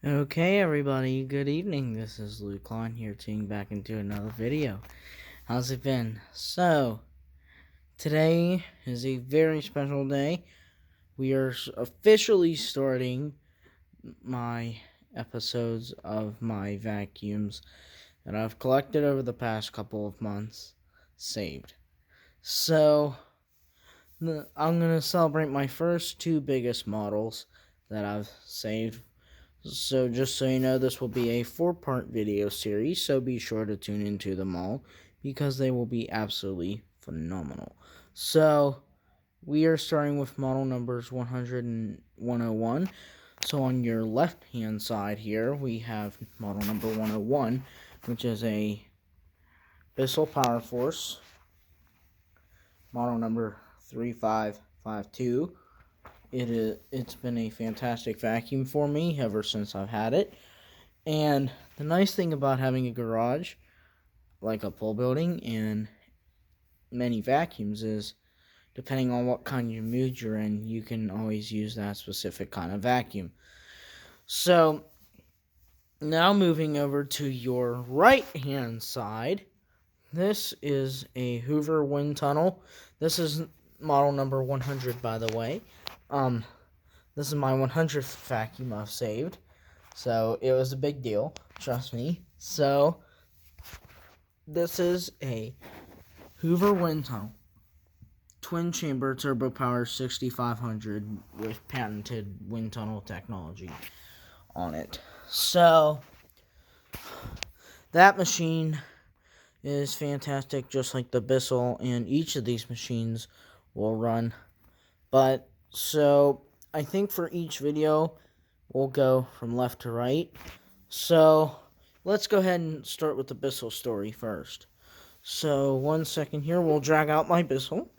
Okay, everybody, good evening. This is Luke Klein here, tuning back into another video. How's it been? So, today is a very special day. We are officially starting my episodes of my vacuums that I've collected over the past couple of months saved. So, I'm going to celebrate my first two biggest models that I've saved. So just so you know, this will be a 4-part video series, so be sure to tune into them all because they will be absolutely phenomenal. So we are starting with model numbers 100 and 101. So on your left hand side here, we have model number 101, which is a Bissell Power Force. Model number 3552. It's been a fantastic vacuum for me ever since I've had it. And the nice thing about having a garage, like a pole building and many vacuums, is depending on what kind of mood you're in, you can always use that specific kind of vacuum. So, now moving over to your right hand side, this is a Hoover wind tunnel. This is model number 100, by the way. This is my 100th vacuum I've saved. So it was a big deal, trust me. So this is a Hoover wind tunnel, twin chamber turbo power 6500 with patented wind tunnel technology on it. So that machine is fantastic, just like the Bissell, and each of these machines will run. But so I think for each video we'll go from left to right. So let's go ahead and start with the Bissell story first. So 1 second here, we'll drag out my Bissell.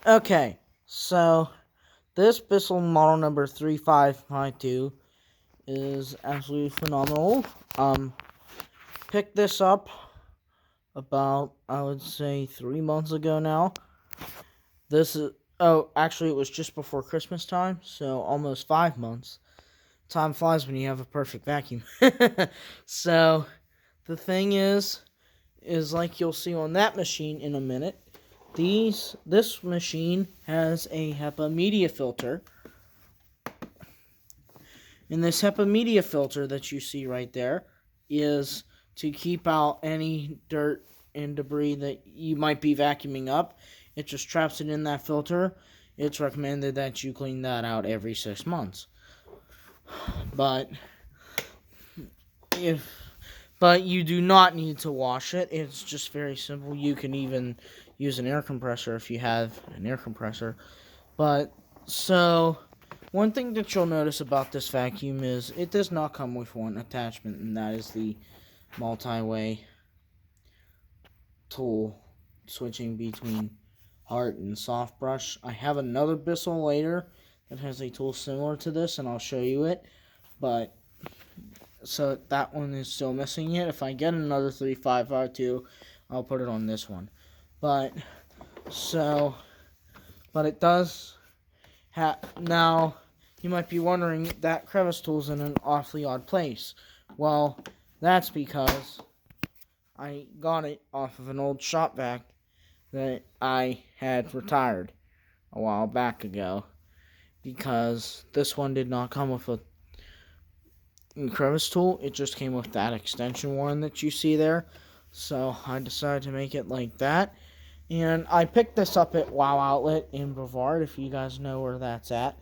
Okay, so this Bissell model number 3552 is absolutely phenomenal. Picked this up about, I would say, 3 months ago now. Actually it was just before Christmas time, so almost 5 months. Time flies when you have a perfect vacuum. So the thing is like you'll see on that machine in a minute, this machine has a HEPA media filter. And this HEPA media filter that you see right there is to keep out any dirt and debris that you might be vacuuming up. It just traps it in that filter. It's recommended that you clean that out every 6 months. But you do not need to wash it. It's just very simple. You can even use an air compressor if you have an air compressor. But so one thing that you'll notice about this vacuum is it does not come with one attachment, and that is the multi-way tool switching between hard and soft brush. I have another Bissell later that has a tool similar to this, and I'll show you it. But so that one is still missing it. If I get another 3552, I'll put it on this one. But it does have. Now you might be wondering, that crevice tool's in an awfully odd place. Well, that's because I got it off of an old shop vac that I had retired a while back ago, because this one did not come with a crevice tool. It just came with that extension one that you see there. So I decided to make it like that. And I picked this up at Wow Outlet in Brevard, if you guys know where that's at.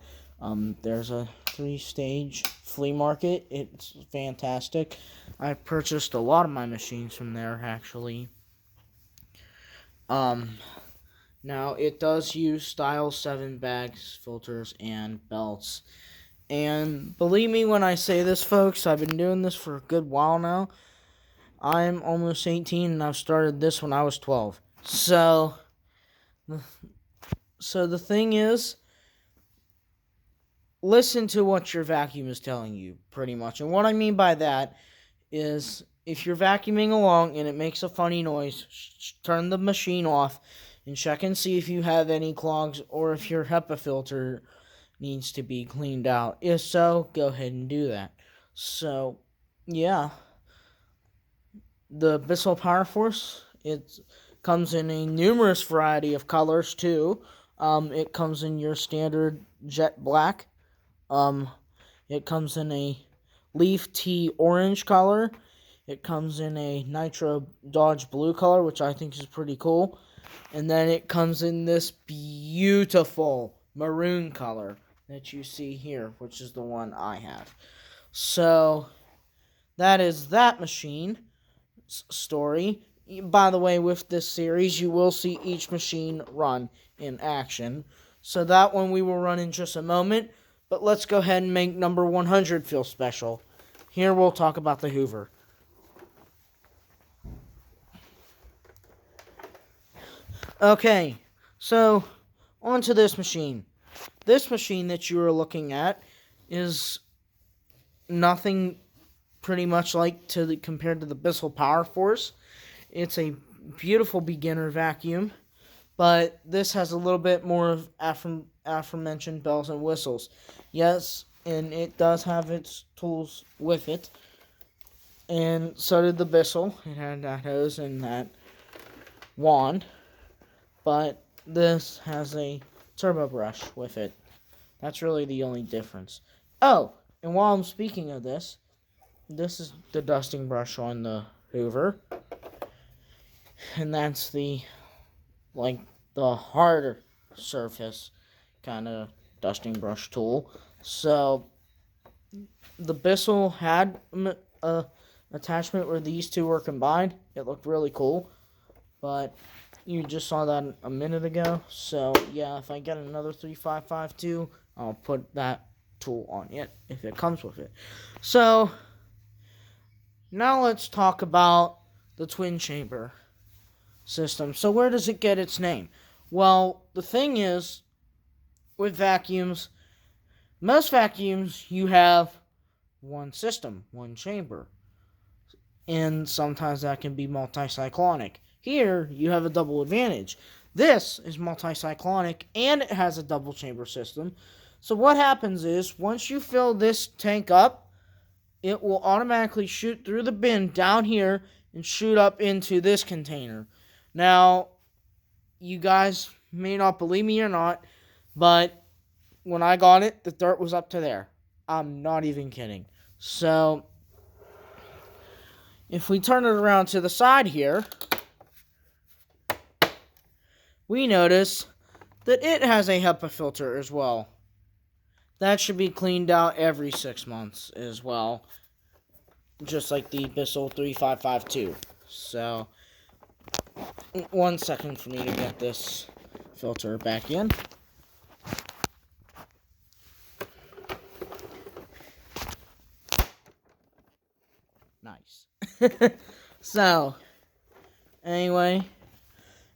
There's a 3-stage flea market. It's fantastic. I purchased a lot of my machines from there, actually. Now it does use Style 7 bags, filters, and belts. And believe me when I say this, folks, I've been doing this for a good while now. I'm almost 18, and I've started this when I was 12. So the thing is, listen to what your vacuum is telling you, pretty much. And what I mean by that is, if you're vacuuming along and it makes a funny noise, turn the machine off and check and see if you have any clogs, or if your HEPA filter needs to be cleaned out. If so, go ahead and do that. So, yeah. The Bissell Power Force, it comes in a numerous variety of colors, too. It comes in your standard jet black. It comes in a leaf tea orange color. It comes in a Nitro Dodge blue color, which I think is pretty cool. And then it comes in this beautiful maroon color that you see here, which is the one I have. So, that is that machine story. By the way, with this series, you will see each machine run in action. So that one we will run in just a moment. But let's go ahead and make number 100 feel special. Here we'll talk about the Hoover. Okay, so on to this machine. This machine that you are looking at is nothing pretty much compared to the Bissell Power Force. It's a beautiful beginner vacuum, but this has a little bit more of aforementioned bells and whistles. Yes, and it does have its tools with it, and so did the Bissell. It had that hose and that wand, but this has a turbo brush with it. That's really the only difference. Oh, and while I'm speaking of this is the dusting brush on the Hoover. And that's the harder surface kind of dusting brush tool. So the Bissell had a attachment where these two were combined. It looked really cool, but you just saw that a minute ago. So yeah, if I get another 3552, I'll put that tool on it if it comes with it. So now let's talk about the twin chamber system. So where does it get its name? Well, the thing is, with vacuums, most vacuums, you have one system, one chamber. And sometimes that can be multicyclonic. Here, you have a double advantage. This is multicyclonic, and it has a double chamber system. So what happens is, once you fill this tank up, it will automatically shoot through the bin down here and shoot up into this container. Now, you guys may not believe me or not, but when I got it, the dirt was up to there. I'm not even kidding. So, if we turn it around to the side here, we notice that it has a HEPA filter as well. That should be cleaned out every 6 months as well, just like the Bissell 3552. So, 1 second for me to get this filter back in. Nice. So, anyway,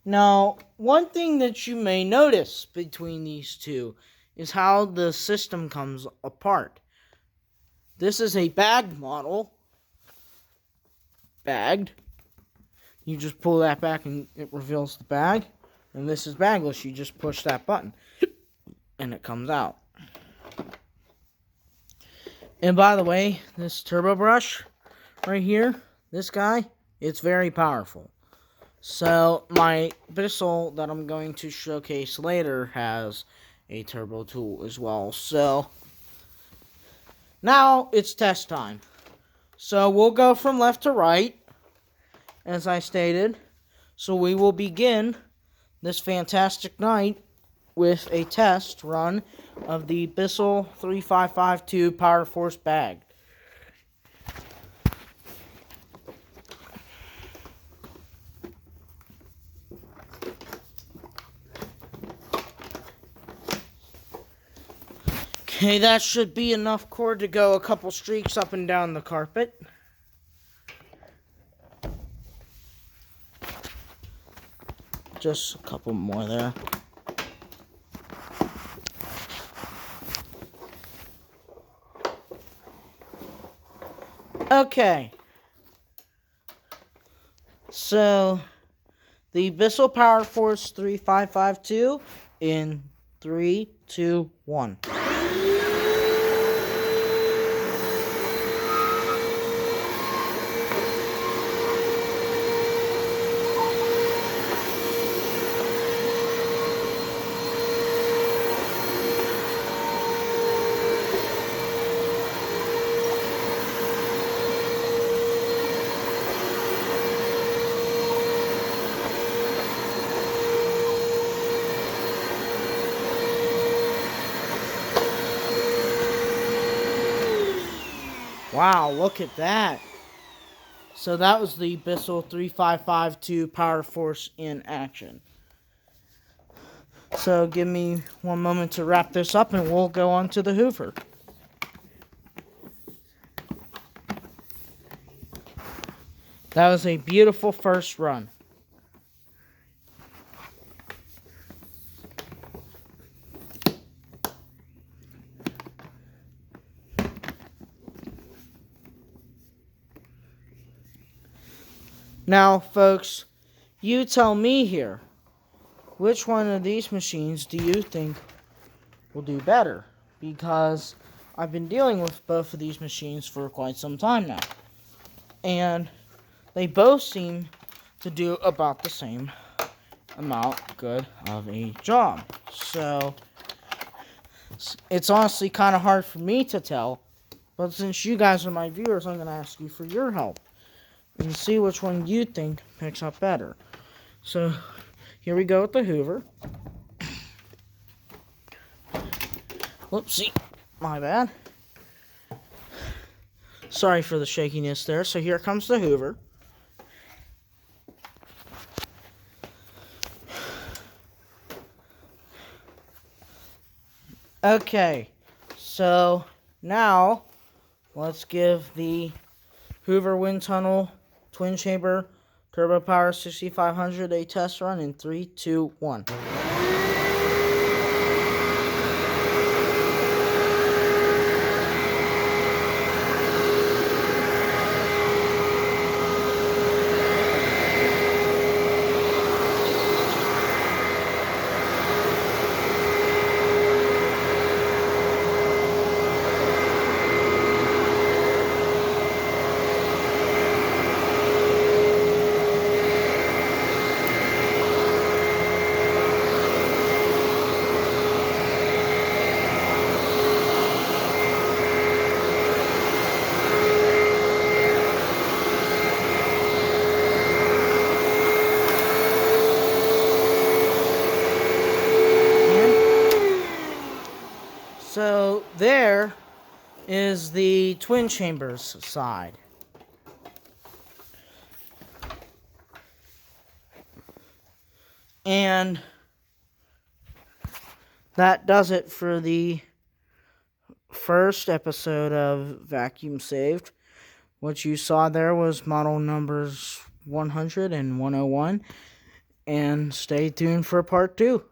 now, one thing that you may notice between these two is how the system comes apart. This is a bagged model. Bagged. You just pull that back and it reveals the bag. And this is bagless. You just push that button and it comes out. And by the way, this turbo brush right here, this guy, it's very powerful. So my Bissell that I'm going to showcase later has a turbo tool as well. So now it's test time. So we'll go from left to right, as I stated. So we will begin this fantastic night with a test run of the Bissell 3552 Power Force bag. Okay, that should be enough cord to go a couple streaks up and down the carpet. Just a couple more there. Okay. So, the Bissell Power Force 3552 in 3, 2, 1. Wow, look at that. So that was the Bissell 3552 Power Force in action. So give me one moment to wrap this up and we'll go on to the Hoover. That was a beautiful first run. Now, folks, you tell me here, which one of these machines do you think will do better? Because I've been dealing with both of these machines for quite some time now. And they both seem to do about the same amount good of a job. So, it's honestly kind of hard for me to tell. But since you guys are my viewers, I'm going to ask you for your help. And see which one you think picks up better. So, here we go with the Hoover. Whoopsie, my bad. Sorry for the shakiness there. So here comes the Hoover. Okay, so now let's give the Hoover Wind Tunnel Twin Chamber Turbo Power 6500 a test run in 3, 2, 1. So there is the twin chambers side. And that does it for the first episode of Vacuum Saved. What you saw there was model numbers 100 and 101. And stay tuned for part 2.